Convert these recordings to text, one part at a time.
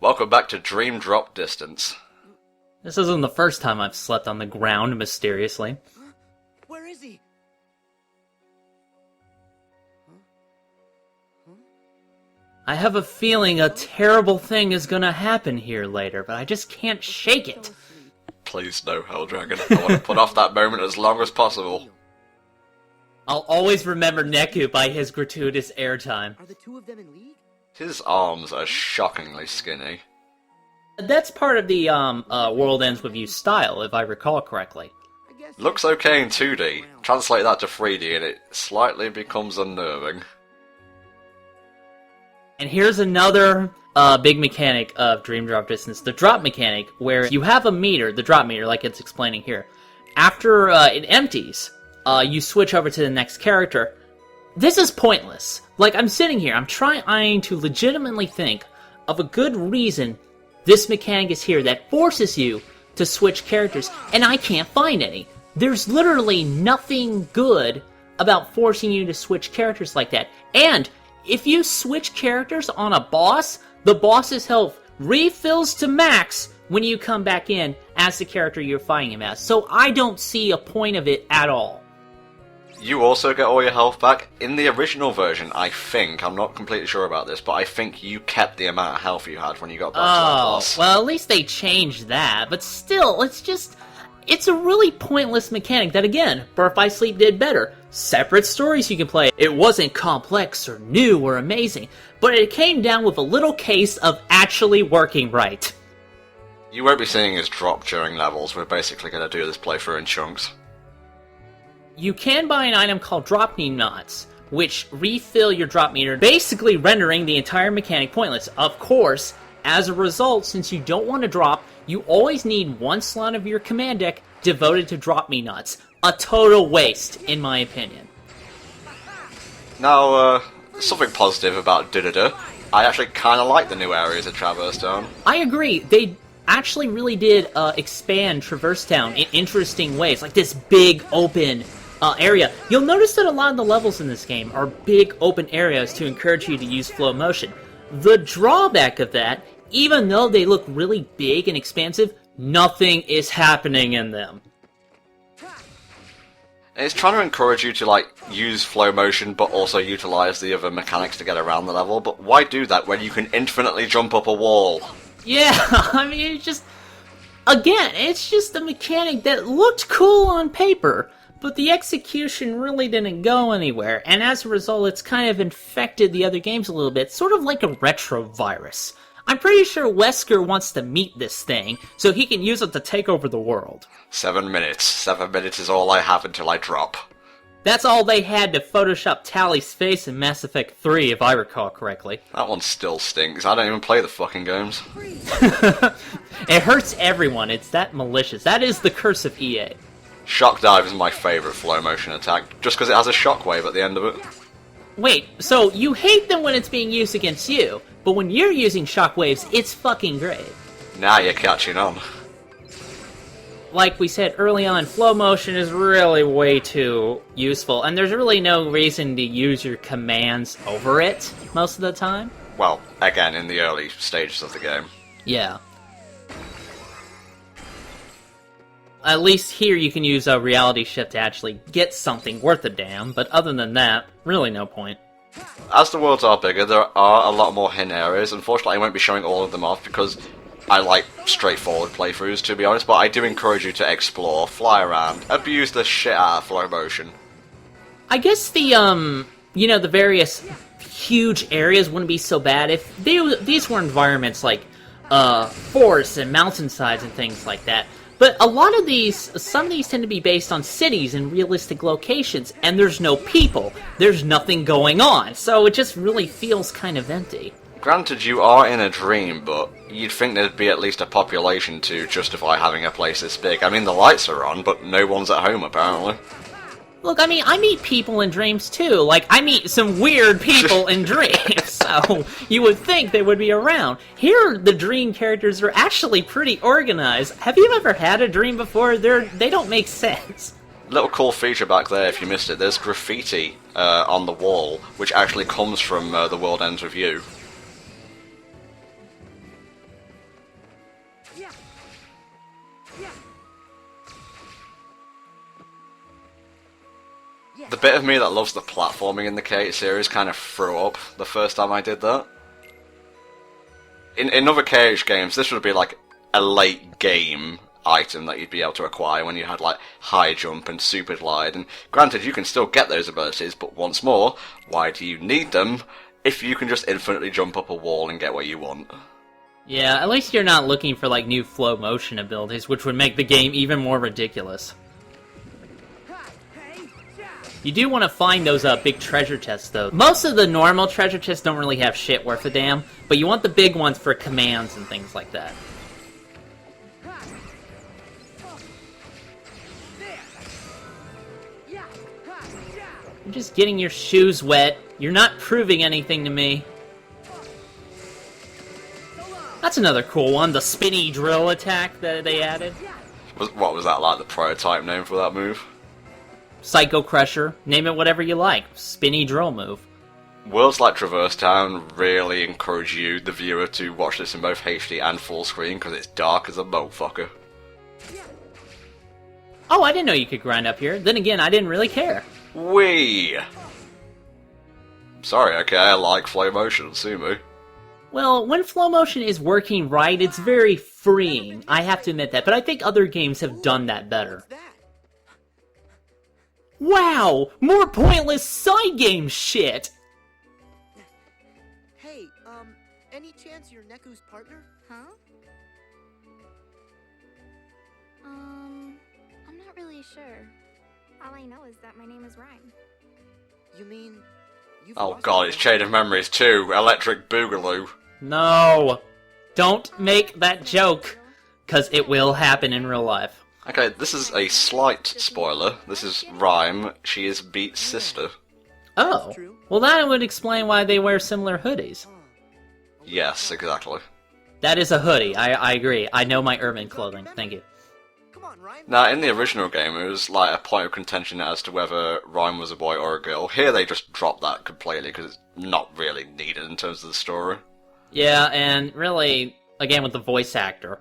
Welcome back to Dream Drop Distance. This isn't the first time I've slept on the ground mysteriously. Where is he? I have a feeling a terrible thing is gonna happen here later, but I just can't shake it. Please no, Helldragon. I want to put off that moment as long as possible. I'll always remember Neku by his gratuitous airtime. Are the two of them in league? His arms are shockingly skinny. That's part of the World Ends With You style, if I recall correctly. Looks okay in 2D. Translate that to 3D and it slightly becomes unnerving. And here's another big mechanic of Dream Drop Distance, the drop mechanic, where you have a meter, the drop meter, like it's explaining here. After it empties, you switch over to the next character. This is pointless. Like, I'm sitting here, I'm trying to legitimately think of a good reason this mechanic is here that forces you to switch characters, and I can't find any. There's literally nothing good about forcing you to switch characters like that. And if you switch characters on a boss, the boss's health refills to max when you come back in as the character you're fighting him as. So I don't see a point of it at all. You also get all your health back. In the original version, I think, I'm not completely sure about this, but I think you kept the amount of health you had when you got back to that boss. Well, at least they changed that, but still, it's a really pointless mechanic that, again, Birth by Sleep did better. Separate stories you can play. It wasn't complex or new or amazing, but it came down with a little case of actually working right. You won't be seeing his drop during levels. We're basically going to do this playthrough in chunks. You can buy an item called Drop Me Knots, which refill your drop meter, basically rendering the entire mechanic pointless. Of course, as a result, since you don't want to drop, you always need one slot of your command deck devoted to Drop Me Knots. A total waste, in my opinion. Now, something positive about Didada. I actually kind of like the new areas at Traverse Town. I agree. They actually really did expand Traverse Town in interesting ways, like this big open area. You'll notice that a lot of the levels in this game are big open areas to encourage you to use flow motion. The drawback of that, even though they look really big and expansive, nothing is happening in them. It's trying to encourage you to, use flow motion, but also utilize the other mechanics to get around the level, but why do that when you can infinitely jump up a wall? Yeah, I mean, it's just a mechanic that looked cool on paper, but the execution really didn't go anywhere, and as a result, it's kind of infected the other games a little bit, sort of like a retro virus. I'm pretty sure Wesker wants to meet this thing, so he can use it to take over the world. 7 minutes. 7 minutes is all I have until I drop. That's all they had to Photoshop Tally's face in Mass Effect 3, if I recall correctly. That one still stinks. I don't even play the fucking games. It hurts everyone, it's that malicious. That is the curse of EA. Shock Dive is my favourite flow motion attack, just because it has a shockwave at the end of it. Wait, so you hate them when it's being used against you, but when you're using shockwaves, it's fucking great. Now you're catching on. Like we said early on, flow motion is really way too useful, and there's really no reason to use your commands over it most of the time. Well, again, in the early stages of the game. Yeah. At least here you can use a reality shift to actually get something worth a damn, but other than that, really no point. As the worlds are bigger, there are a lot more hidden areas. Unfortunately, I won't be showing all of them off because I like straightforward playthroughs, to be honest, but I do encourage you to explore, fly around, abuse the shit out of flow motion. I guess the various huge areas wouldn't be so bad if these were environments like forests and mountainsides and things like that. But some of these tend to be based on cities and realistic locations, and there's no people. There's nothing going on, so it just really feels kind of empty. Granted, you are in a dream, but you'd think there'd be at least a population to justify having a place this big. I mean, the lights are on, but no one's at home, apparently. Look, I mean, I meet people in dreams, too. Like, I meet some weird people in dreams, so you would think they would be around. Here, the dream characters are actually pretty organized. Have you ever had a dream before? They don't make sense. Little cool feature back there, if you missed it, there's graffiti on the wall, which actually comes from The World Ends With You. The bit of me that loves the platforming in the K8 series kind of threw up the first time I did that. In other KH games, this would be like a late game item that you'd be able to acquire when you had like high jump and super glide, and granted you can still get those abilities, but once more, why do you need them if you can just infinitely jump up a wall and get what you want? Yeah, at least you're not looking for like new flow motion abilities, which would make the game even more ridiculous. You do want to find those big treasure chests, though. Most of the normal treasure chests don't really have shit worth a damn, but you want the big ones for commands and things like that. You're just getting your shoes wet. You're not proving anything to me. That's another cool one, the spinny drill attack that they added. What was that, like the prototype name for that move? Psycho Crusher. Name it whatever you like. Spinny drill move. Worlds like Traverse Town really encourage you, the viewer, to watch this in both HD and full screen because it's dark as a motherfucker. Oh, I didn't know you could grind up here. Then again, I didn't really care. Wee! Sorry, okay, I like flow motion, sue me. Well, when flow motion is working right, it's very freeing. I have to admit that, but I think other games have done that better. Wow! More pointless side game shit! Hey, any chance you're Neku's partner? Huh? I'm not really sure. All I know is that my name is Rhyme. You mean... you've Oh lost god, your it's Chain of Memories 2, Electric Boogaloo. No! Don't make that joke, because it will happen in real life. Okay, this is a slight spoiler. This is Rhyme. She is Beat's sister. Oh. Well, that would explain why they wear similar hoodies. Yes, exactly. That is a hoodie, I agree. I know my urban clothing, thank you. Come on, Ryan. Now, in the original game, it was like a point of contention as to whether Rhyme was a boy or a girl. Here, they just dropped that completely because it's not really needed in terms of the story. Yeah, and really, again with the voice actor.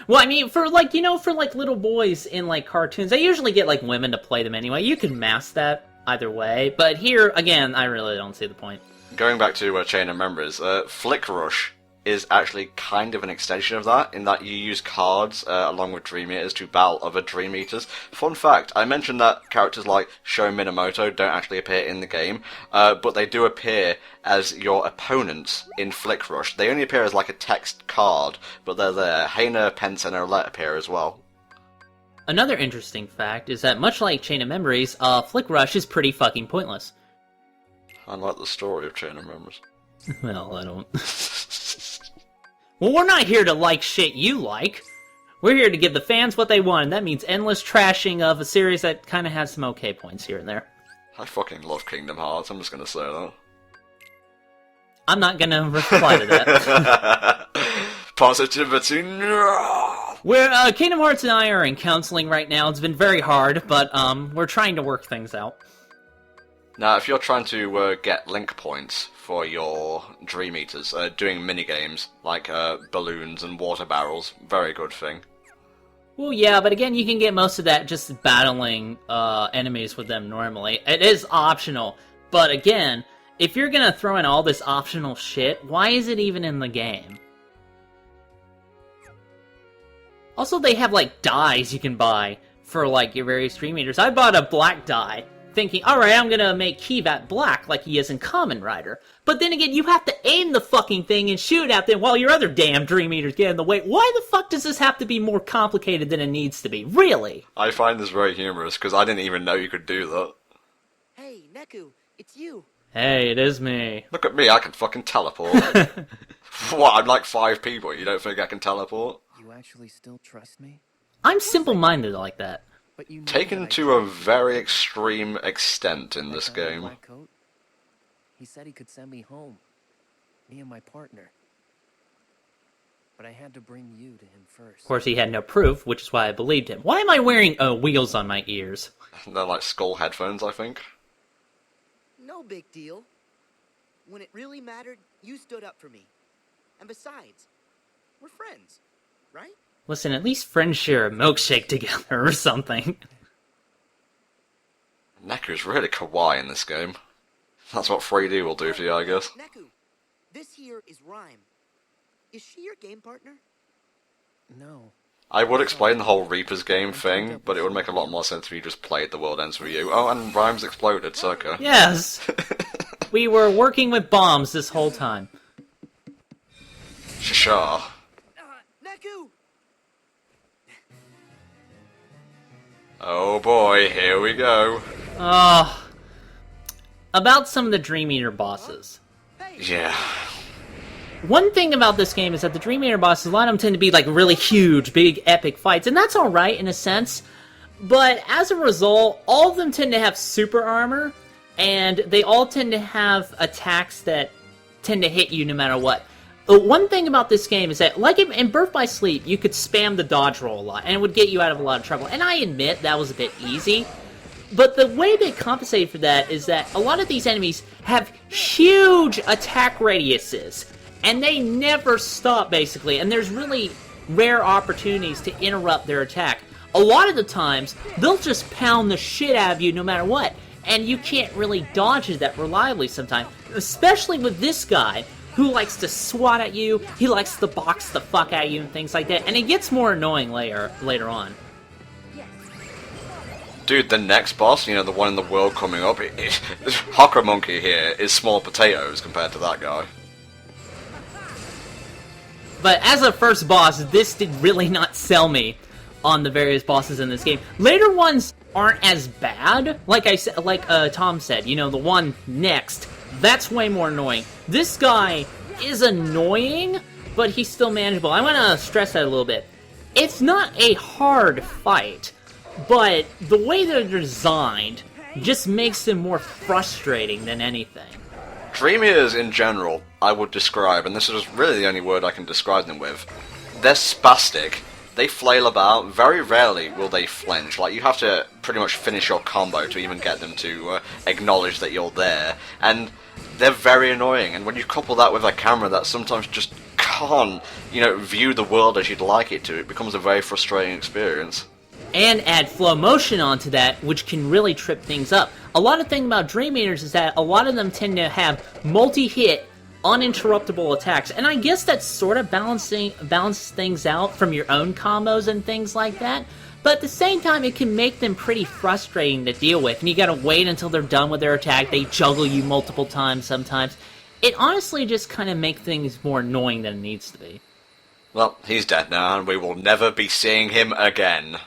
Well, I mean, for like, for like little boys in like cartoons, they usually get like women to play them anyway. You can mask that either way, but here, again, I really don't see the point. Going back to Chain of Memories, Flick Rush is actually kind of an extension of that, in that you use cards along with Dream Eaters to battle other Dream Eaters. Fun fact, I mentioned that characters like Sho Minamoto don't actually appear in the game, but they do appear as your opponents in Flick Rush. They only appear as like a text card, but they're there. Heina, Pence, and Olette appear as well. Another interesting fact is that much like Chain of Memories, Flick Rush is pretty fucking pointless. Unlike the story of Chain of Memories. Well, I don't... Well, we're not here to like shit you like. We're here to give the fans what they want, and that means endless trashing of a series that kind of has some okay points here and there. I fucking love Kingdom Hearts, I'm just gonna say that. I'm not gonna reply to that. Positivity, no! Kingdom Hearts and I are in counseling right now. It's been very hard, but we're trying to work things out. Now, if you're trying to get link points for your Dream Eaters, doing minigames like balloons and water barrels, very good thing. Well, yeah, but again, you can get most of that just battling enemies with them normally. It is optional, but again, if you're gonna throw in all this optional shit, why is it even in the game? Also, they have, like, dyes you can buy for, like, your various Dream Eaters. I bought a black dye, thinking, alright, I'm gonna make Keyvat black like he is in Kamen Rider. But then again, you have to aim the fucking thing and shoot at them while your other damn Dream Eaters get in the way. Why the fuck does this have to be more complicated than it needs to be? Really? I find this very humorous, because I didn't even know you could do that. Hey, Neku, it's you. Hey, it is me. Look at me, I can fucking teleport. What, I'm like 5 people, you don't think I can teleport? You actually still trust me? I'm simple-minded like that. But you know Taken that I to a very extreme extent in this got the game. black coat. He said he could send me home. Me and my partner. But I had to bring you to him first. Of course, he had no proof, which is why I believed him. Why am I wearing wheels on my ears? They're like skull headphones, I think. No big deal. When it really mattered, you stood up for me. And besides, we're friends, right? Listen, at least friends share a milkshake together or something. Neku's really kawaii in this game. That's what 3D will do for you, I guess. Neku, this here is Rhyme. Is she your game partner? No. I would explain the whole Reaper's game thing, but it would make a lot more sense if you just played The World Ends With You. Oh, and Rhymes exploded, so okay. Yes! We were working with bombs this whole time. Sure. Neku! Oh boy, here we go. About some of the Dream Eater bosses. Yeah. One thing about this game is that the Dream Eater bosses, a lot of them tend to be like really huge, big, epic fights, and that's alright in a sense, but as a result, all of them tend to have super armor, and they all tend to have attacks that tend to hit you no matter what. The one thing about this game is that, like in Birth by Sleep, you could spam the dodge roll a lot, and it would get you out of a lot of trouble, and I admit that was a bit easy. But the way they compensate for that is that a lot of these enemies have huge attack radiuses, and they never stop, basically, and there's really rare opportunities to interrupt their attack. A lot of the times, they'll just pound the shit out of you no matter what, and you can't really dodge it that reliably sometimes, especially with this guy, who likes to swat at you, he likes to box the fuck out of you and things like that, and it gets more annoying later on. Dude, the next boss, you know, the one in the world coming up, Hockomonkey here is small potatoes compared to that guy. But as a first boss, this did really not sell me on the various bosses in this game. Later ones aren't as bad. Like I said, Tom said, you know, the one next, that's way more annoying. This guy is annoying, but he's still manageable. I want to stress that a little bit. It's not a hard fight, but the way they're designed just makes them more frustrating than anything. Dream Eaters in general, I would describe, and this is really the only word I can describe them with, they're spastic. They flail about. Very rarely will they flinch. Like, you have to pretty much finish your combo to even get them to acknowledge that you're there. And they're very annoying. And when you couple that with a camera that sometimes just can't, you know, view the world as you'd like it to, it becomes a very frustrating experience. And add flow motion onto that, which can really trip things up. A lot of thing about Dream Eaters is that a lot of them tend to have multi-hit, uninterruptible attacks, and I guess that sort of balances things out from your own combos and things like that, but at the same time it can make them pretty frustrating to deal with, and you gotta wait until they're done with their attack. They juggle you multiple times sometimes. It honestly just kind of makes things more annoying than it needs to be. Well, he's dead now, and we will never be seeing him again.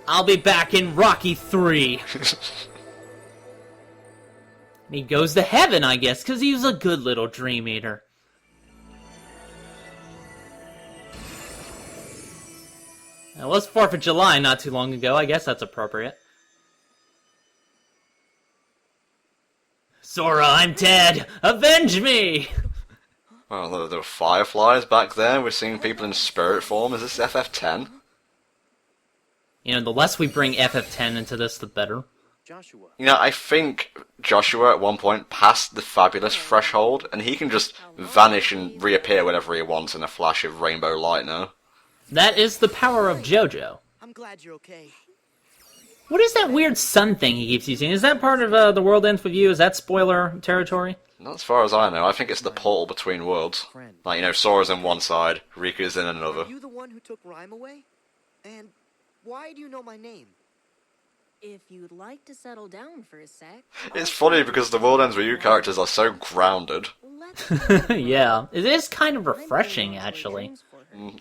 I'll be back in Rocky 3. And he goes to heaven, I guess, because he was a good little Dream Eater. It was 4th of July not too long ago. I guess that's appropriate. Sora, I'm dead! Avenge me! Well, there were fireflies back there. We're seeing people in spirit form. Is this FF10? You know, the less we bring FF10 into this, the better. Joshua. You know, I think Joshua at one point passed the fabulous threshold, and he can just vanish and reappear whenever he wants in a flash of rainbow light now. That is the power of JoJo. I'm glad you're okay. What is that weird sun thing he keeps using? Is that part of The World Ends With You? Is that spoiler territory? Not as far as I know. I think it's the portal between worlds. Like, you know, Sora's in one side, Riku's in another. Are you the one who took Rhyme away? And why do you know my name? If you'd like to settle down for a sec. It's funny because the World Ends With You characters are so grounded. Yeah, it is kind of refreshing, actually.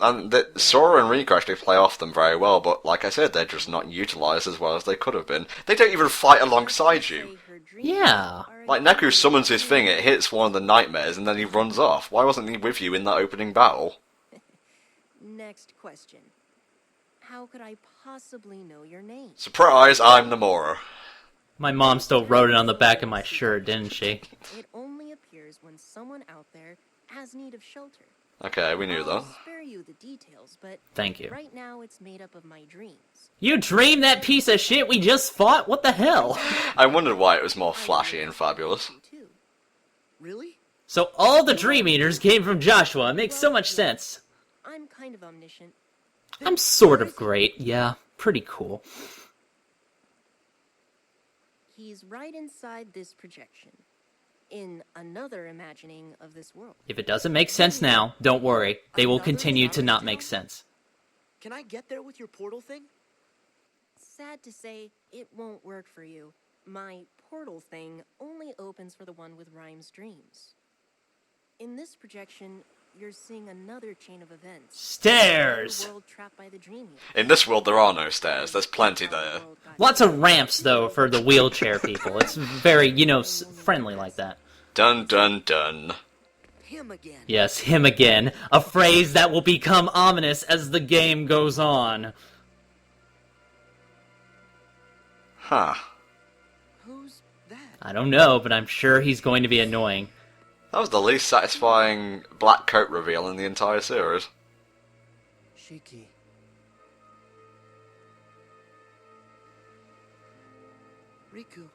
And Sora and Riku actually play off them very well, but like I said, they're just not utilised as well as they could have been. They don't even fight alongside you. Yeah. Like, Neku summons his thing, it hits one of the nightmares, and then he runs off. Why wasn't he with you in that opening battle? Next question. How could I possibly know your name? Surprise, I'm Nomura. My mom still wrote it on the back of my shirt, didn't she? It only appears when someone out there has need of shelter. Okay, we knew that. I'll spare you the details, but Thank you. right now it's made up of my dreams. You dreamed that piece of shit we just fought? What the hell? I wondered why it was more flashy and fabulous. Really? So all the Dream Eaters came from Joshua. It makes so much sense. I'm kind of omniscient. I'm sort of great. Yeah, pretty cool. He's right inside this projection. In another imagining of this world. If it doesn't make sense now, don't worry. They will continue to not make sense. Can I get there with your portal thing? Sad to say, it won't work for you. My portal thing only opens for the one with Rhyme's dreams. In this projection, you're seeing another chain of events. Stairs! A world trapped by the dream eaters. In this world, there are no stairs. There's plenty there. Lots of ramps, though, for the wheelchair people. It's very, you know, friendly like that. Dun dun dun. Him again. Yes, him again. A phrase that will become ominous as the game goes on. Huh. Who's that? I don't know, but I'm sure he's going to be annoying. That was the least satisfying black coat reveal in the entire series. Shiki. Riku.